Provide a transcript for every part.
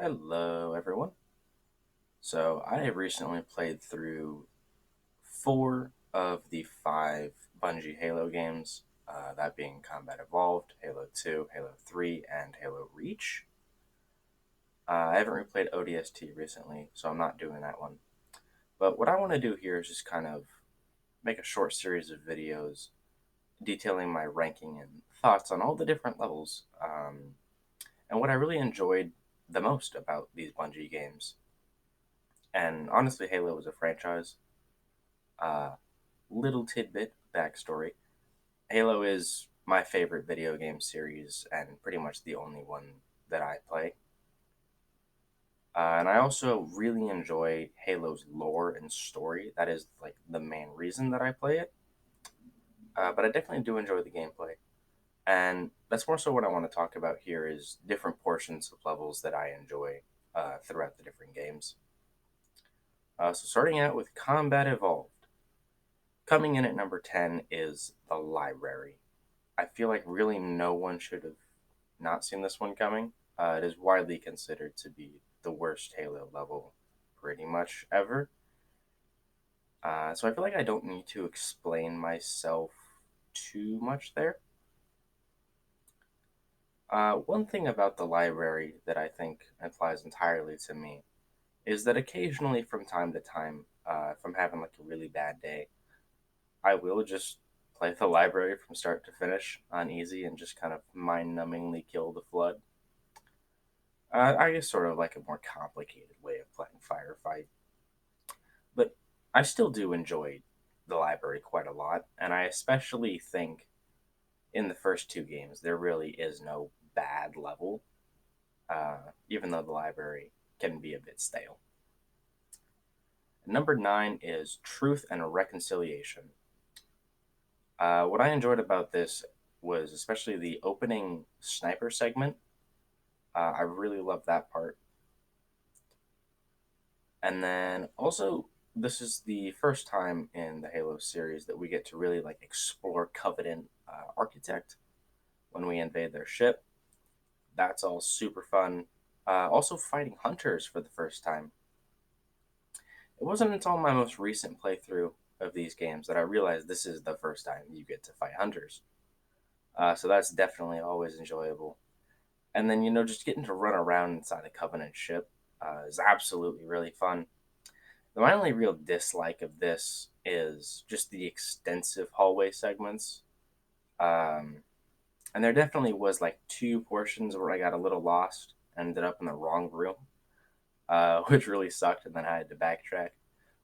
Hello, everyone. So, I have recently played through four of the five Bungie Halo games, that being Combat Evolved, Halo 2, Halo 3, and Halo Reach. I haven't replayed ODST recently, so I'm not doing that one. But what I want to do here is just kind of make a short series of videos detailing my ranking and thoughts on all the different levels, and what I really enjoyed the most about these Bungie games. And honestly, Halo was a franchise. Uh, Little tidbit backstory: Halo is my favorite video game series and pretty much the only one that I play. And I also really enjoy Halo's lore and story. That is like the main reason that I play it. But I definitely do enjoy the gameplay. And that's more so what I want to talk about here is different portions of levels that I enjoy throughout the different games. So starting out with Combat Evolved. Coming in at number 10 is the Library. I feel like really no one should have not seen this one coming. It is widely considered to be the worst Halo level pretty much ever. So I feel like I don't need to explain myself too much there. One thing about the library that I think applies entirely to me is that occasionally, from time to time, if I'm having like a really bad day, I will just play the library from start to finish on easy and just kind of mind numbingly kill the flood. I guess sort of like a more complicated way of playing Firefight, but I still do enjoy the library quite a lot, and I especially think in the first two games there really is no bad level, even though the library can be a bit stale. Number 9 is Truth and Reconciliation. What I enjoyed about this was especially the opening sniper segment. I really loved that part. And then also, this is the first time in the Halo series that we get to really like explore Covenant Architect when we invade their ship. That's all super fun. Also, fighting hunters for the first time. It wasn't until my most recent playthrough of these games that I realized this is the first time you get to fight hunters. So that's definitely always enjoyable. And then, just getting to run around inside a Covenant ship is absolutely really fun. My only real dislike of this is just the extensive hallway segments. Um, and there definitely was like two portions where I got a little lost, ended up in the wrong room, which really sucked, and then I had to backtrack.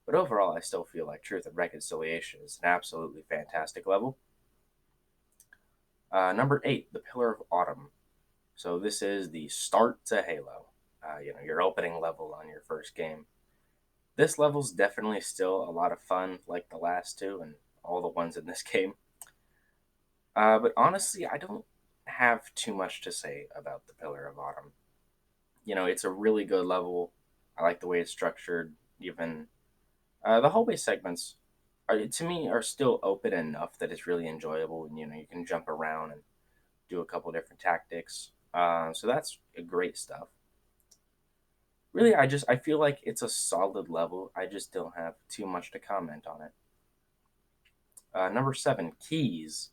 But overall, I still feel like Truth and Reconciliation is an absolutely fantastic level. Number 8, The Pillar of Autumn. So this is the start to Halo. Your opening level on your first game. This level's definitely still a lot of fun, like the last two and all the ones in this game. But honestly, I don't have too much to say about the Pillar of Autumn. It's a really good level. I like the way it's structured. Even the hallway segments, to me, are still open enough that it's really enjoyable. And you can jump around and do a couple different tactics. So that's great stuff. Really, I feel like it's a solid level. I just don't have too much to comment on it. Number 7, Keys.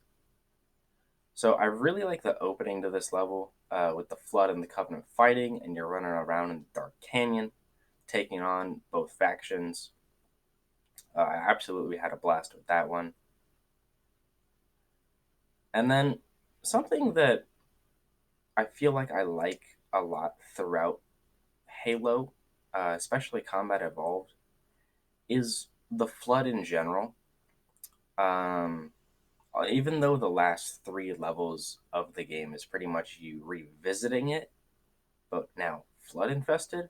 So I really like the opening to this level with the Flood and the Covenant fighting, and you're running around in the Dark Canyon, taking on both factions. I absolutely had a blast with that one. And then something that I feel like I like a lot throughout Halo, especially Combat Evolved, is the Flood in general. Um, even though the last three levels of the game is pretty much you revisiting it, but now flood infested.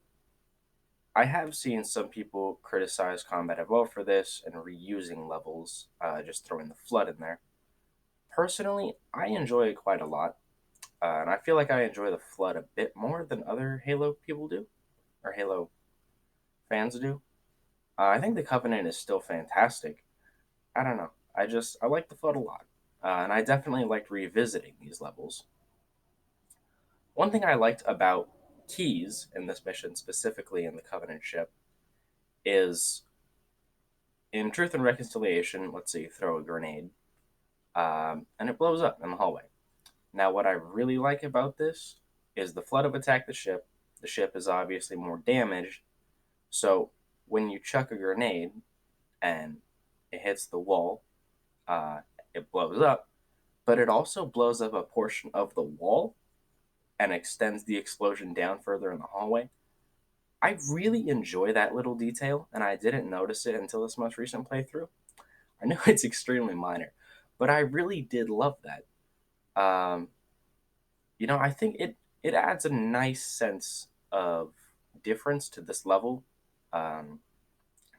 I have seen some people criticize Combat Evolved for this and reusing levels, just throwing the flood in there. Personally, I enjoy it quite a lot, and I feel like I enjoy the flood a bit more than other Halo people do, or Halo fans do. I think the Covenant is still fantastic. I don't know. I like the flood a lot, and I definitely liked revisiting these levels. One thing I liked about keys in this mission, specifically in the Covenant ship, is in Truth and Reconciliation. Let's say you throw a grenade, and it blows up in the hallway. Now, what I really like about this is the flood have attacked the ship. The ship is obviously more damaged, so when you chuck a grenade and it hits the wall, uh, it blows up, but it also blows up a portion of the wall and extends the explosion down further in the hallway. I really enjoy that little detail, and I didn't notice it until this most recent playthrough. I know it's extremely minor, but I really did love that. Um, I think it adds a nice sense of difference to this level. Um,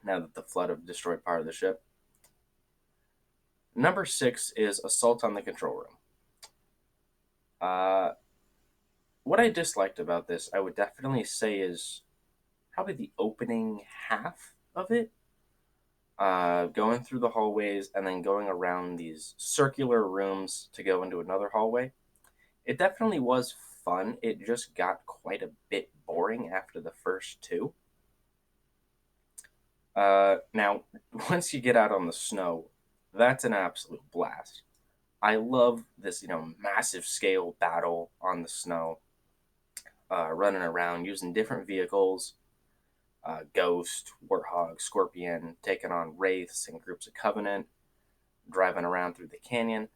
Now that the flood have destroyed part of the ship. Number 6 is Assault on the Control Room. Uh, what I disliked about this, I would definitely say, is probably the opening half of it. Going through the hallways and then going around these circular rooms to go into another hallway. It definitely was fun. It just got quite a bit boring after the first two. Now, once you get out on the snow, that's an absolute blast. I love this, massive scale battle on the snow, running around using different vehicles, Ghost, Warthog, Scorpion, taking on Wraiths and groups of Covenant, driving around through the canyon.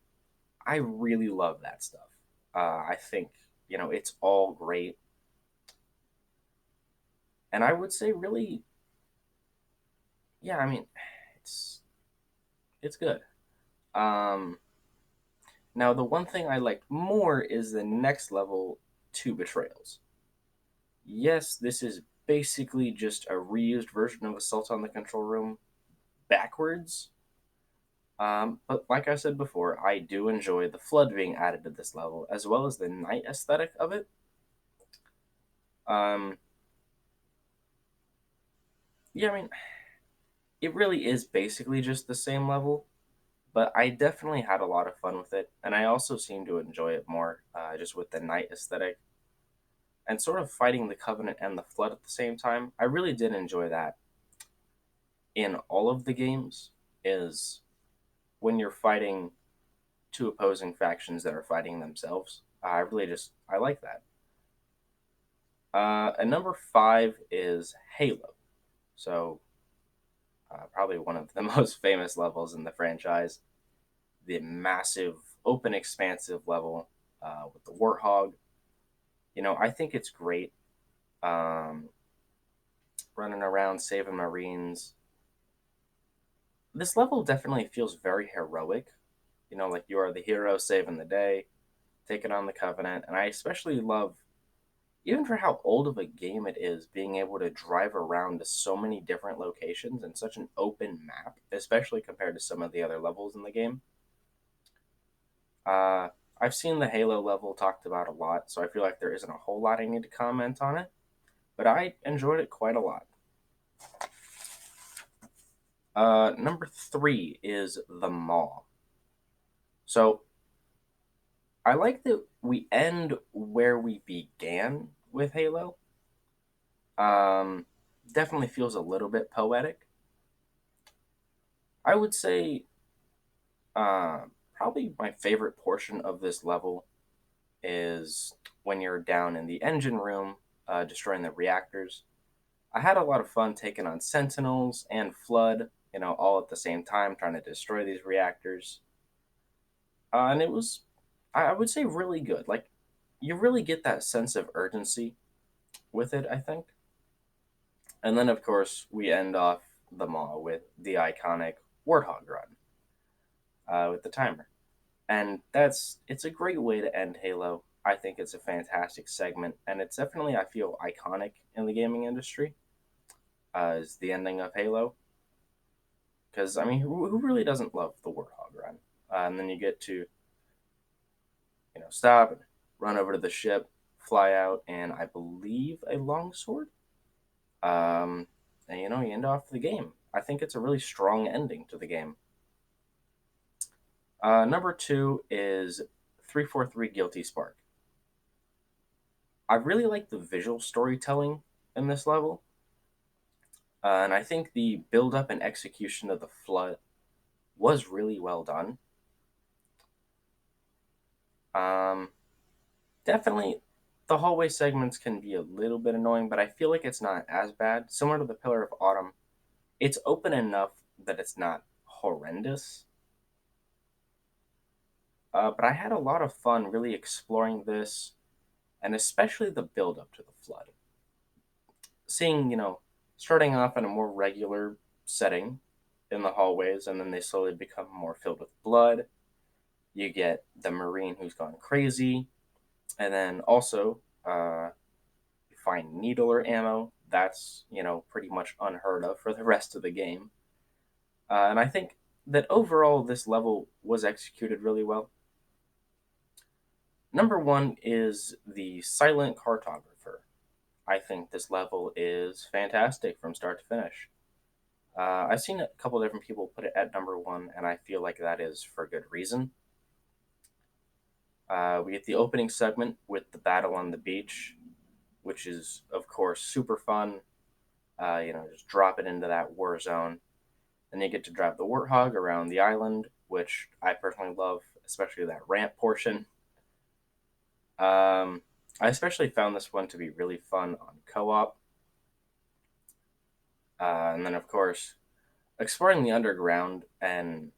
I really love that stuff. I think, it's all great. And I would say, really, yeah, I mean, it's it's good. Um, Now, the one thing I like more is the next level, two betrayals. Yes, this is basically just a reused version of Assault on the Control Room backwards. But like I said before, I do enjoy the flood being added to this level, as well as the night aesthetic of it. Um, yeah, I mean, it really is basically just the same level, but I definitely had a lot of fun with it, and I also seem to enjoy it more, just with the night aesthetic and sort of fighting the Covenant and the Flood at the same time. I really did enjoy that in all of the games. Is when you're fighting two opposing factions that are fighting themselves. I like that. And number 5 is Halo. So probably one of the most famous levels in the franchise. The massive open expansive level with the Warthog. I think it's great. Um, Running around saving Marines. This level definitely feels very heroic. Like you are the hero saving the day, taking on the Covenant. And I especially love, even for how old of a game it is, being able to drive around to so many different locations and such an open map, especially compared to some of the other levels in the game. Uh, I've seen the Halo level talked about a lot, so I feel like there isn't a whole lot I need to comment on it, but I enjoyed it quite a lot. Number 3 is the Maw. So I like that we end where we began with Halo. Um, Definitely feels a little bit poetic. I would say probably my favorite portion of this level is when you're down in the engine room destroying the reactors. I had a lot of fun taking on Sentinels and Flood, all at the same time, trying to destroy these reactors. And it was, I would say, really good. Like, you really get that sense of urgency with it, I think. And then, of course, we end off the Maw with the iconic Warthog run with the timer. And it's a great way to end Halo. I think it's a fantastic segment, and it's definitely, I feel, iconic in the gaming industry. Is the ending of Halo, because I mean, who really doesn't love the Warthog run? And then you get to stop and run over to the ship, fly out, and I believe a longsword. And you end off the game. I think it's a really strong ending to the game. Number 2 is 343 Guilty Spark. I really like the visual storytelling in this level, and I think the build up and execution of the flood was really well done. Um, Definitely, the hallway segments can be a little bit annoying, but I feel like it's not as bad. Similar to the Pillar of Autumn, it's open enough that it's not horrendous. But I had a lot of fun really exploring this, and especially the build up to the flood. Seeing, starting off in a more regular setting in the hallways, and then they slowly become more filled with blood. You get the Marine who's gone crazy, and then also you find needler ammo. That's, pretty much unheard of for the rest of the game. And I think that overall, this level was executed really well. Number one is the Silent Cartographer. I think this level is fantastic from start to finish. I've seen a couple different people put it at number one, and I feel like that is for good reason. We get the opening segment with the battle on the beach, which is, of course, super fun. Just drop it into that war zone. Then you get to drive the Warthog around the island, which I personally love, especially that ramp portion. Um, I especially found this one to be really fun on co op. And then, of course, exploring the underground, and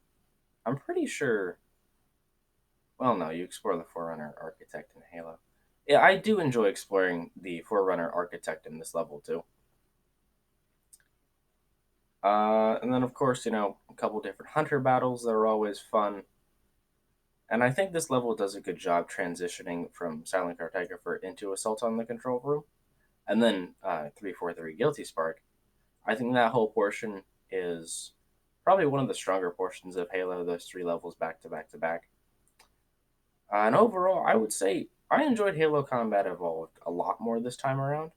I'm pretty sure. Well, no, you explore the Forerunner Architect in Halo. Yeah, I do enjoy exploring the Forerunner Architect in this level too. And then, of course, a couple different hunter battles that are always fun. And I think this level does a good job transitioning from Silent Cartographer into Assault on the Control Room. And then 343 Guilty Spark. I think that whole portion is probably one of the stronger portions of Halo, those three levels back to back to back. And overall, I would say I enjoyed Halo Combat Evolved a lot more this time around,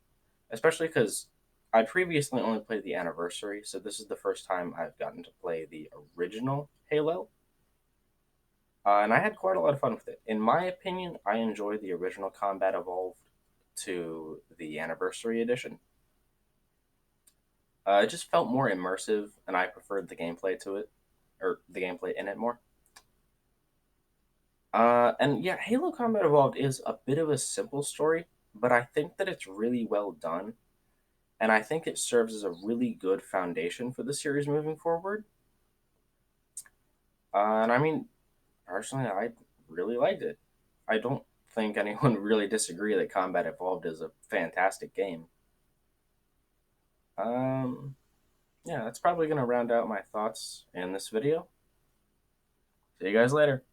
especially because I previously only played the anniversary, so this is the first time I've gotten to play the original Halo. And I had quite a lot of fun with it. In my opinion, I enjoyed the original Combat Evolved to the Anniversary Edition. It just felt more immersive, and I preferred the gameplay to it, or the gameplay in it more. And yeah, Halo Combat Evolved is a bit of a simple story, but I think that it's really well done, and I think it serves as a really good foundation for the series moving forward. And I mean, personally, I really liked it. I don't think anyone really disagree that Combat Evolved is a fantastic game. Um, yeah, that's probably going to round out my thoughts in this video. See you guys later.